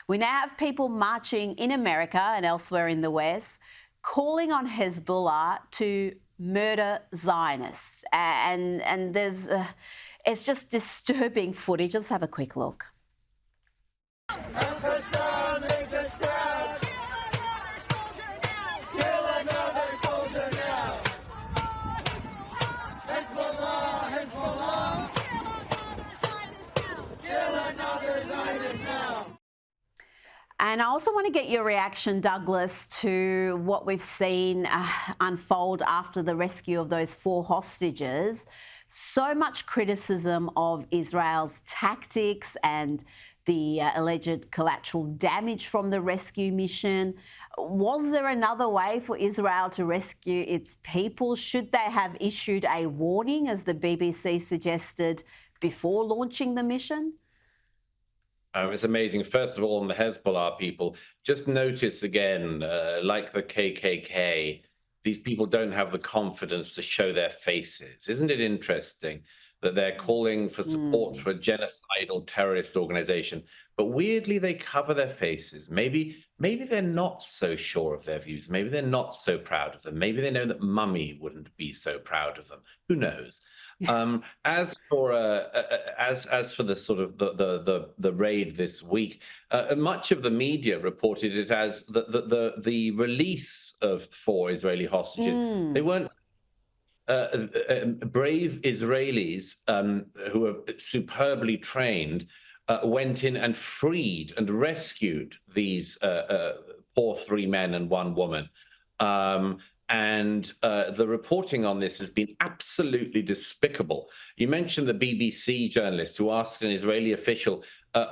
We now have people marching in America and elsewhere in the West calling on Hezbollah to murder Zionists. And there's, it's just disturbing footage. Let's have a quick look. And I also want to get your reaction, Douglas, to what we've seen unfold after the rescue of those 4 hostages. So much criticism of Israel's tactics and the alleged collateral damage from the rescue mission. Was there another way for Israel to rescue its people? Should they have issued a warning, as the BBC suggested, before launching the mission? It's amazing. First of all, on the Hezbollah people, just notice again, like the KKK, these people don't have the confidence to show their faces. Isn't it interesting that they're calling for support for a genocidal terrorist organization, but weirdly they cover their faces? Maybe they're not so sure of their views. Maybe they're not so proud of them. Maybe they know that Mummy wouldn't be so proud of them. Who knows? As for the sort of the raid this week, much of the media reported it as the release of 4 Israeli hostages. They weren't brave Israelis who are superbly trained went in and freed and rescued these poor 3 men and 1 woman. And the reporting on this has been absolutely despicable. You mentioned the BBC journalist who asked an Israeli official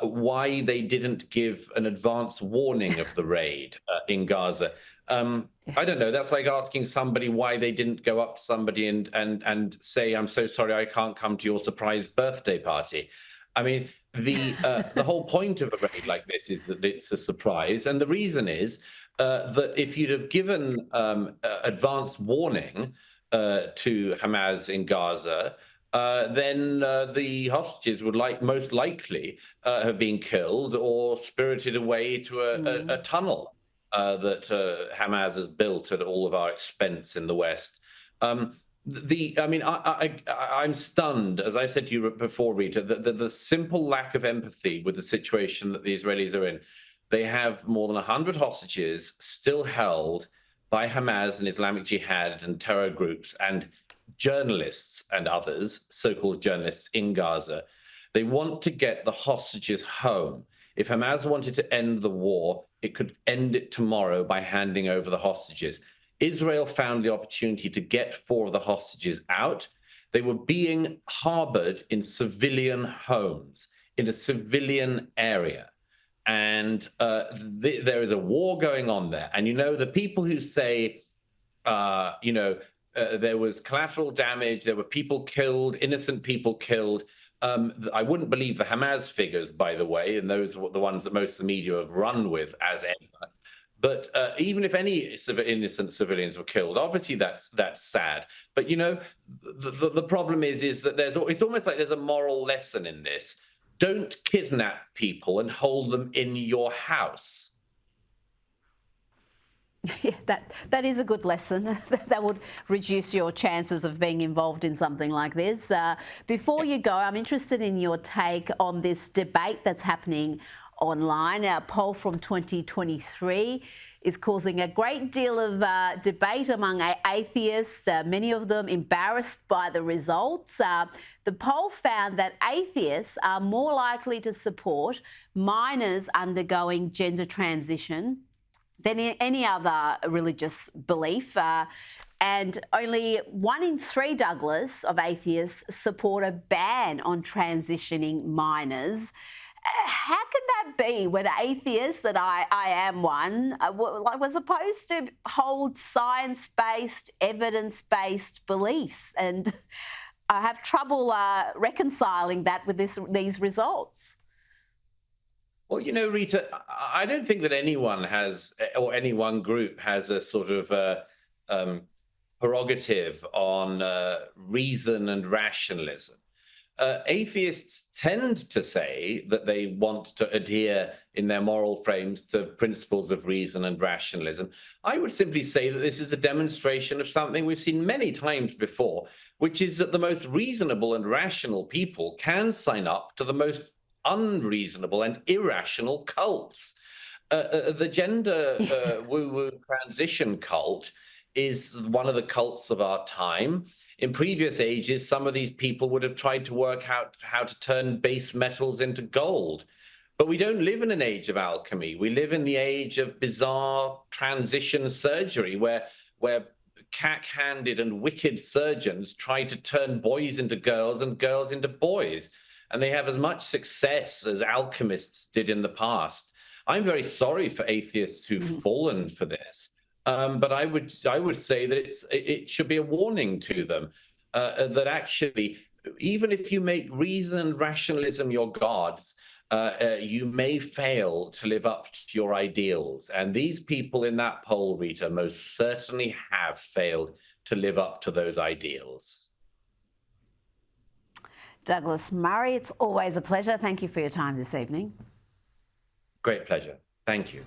why they didn't give an advance warning of the raid in Gaza. I don't know. That's like asking somebody why they didn't go up to somebody and say, "I'm so sorry, I can't come to your surprise birthday party." I mean, the whole point of a raid like this is that it's a surprise, and the reason is that if you'd have given advance warning to Hamas in Gaza, then the hostages would most likely have been killed or spirited away to a tunnel that Hamas has built at all of our expense in the West. I mean, I'm stunned, as I've said to you before, Rita, the simple lack of empathy with the situation that the Israelis are in. They have more than 100 hostages still held by Hamas and Islamic Jihad and terror groups and journalists and others, so-called journalists in Gaza. They want to get the hostages home. If Hamas wanted to end the war, it could end it tomorrow by handing over the hostages. Israel found the opportunity to get 4 of the hostages out. They were being harbored in civilian homes, in a civilian area. And there is a war going on there. And, you know, the people who say, there was collateral damage, there were people killed, innocent people killed. I wouldn't believe the Hamas figures, by the way, and those are the ones that most of the media have run with as ever. But even if any innocent civilians were killed, obviously that's sad. But, you know, the problem is that it's almost like there's a moral lesson in this. Don't kidnap people and hold them in your house. Yeah, that is a good lesson. That would reduce your chances of being involved in something like this. Before you go, I'm interested in your take on this debate that's happening online. A poll from 2023 is causing a great deal of debate among atheists, many of them embarrassed by the results. The poll found that atheists are more likely to support minors undergoing gender transition than any other religious belief. And only 1 in 3, Douglas, of atheists support a ban on transitioning minors. How can that be when atheists, that I am one, were supposed to hold science-based, evidence-based beliefs? And I have trouble reconciling that with these results. Well, you know, Rita, I don't think that anyone has, or any one group has a sort of prerogative on reason and rationalism. Atheists tend to say that they want to adhere in their moral frames to principles of reason and rationalism. I would simply say that this is a demonstration of something we've seen many times before, which is that the most reasonable and rational people can sign up to the most unreasonable and irrational cults. The gender woo-woo transition cult is one of the cults of our time. In previous ages, some of these people would have tried to work out how to turn base metals into gold. But we don't live in an age of alchemy. We live in the age of bizarre transition surgery where cack-handed and wicked surgeons try to turn boys into girls and girls into boys. And they have as much success as alchemists did in the past. I'm very sorry for atheists who've fallen for this. But I would say that it should be a warning to them that actually, even if you make reason and rationalism your gods, you may fail to live up to your ideals. And these people in that poll, Rita, most certainly have failed to live up to those ideals. Douglas Murray, it's always a pleasure. Thank you for your time this evening. Great pleasure. Thank you.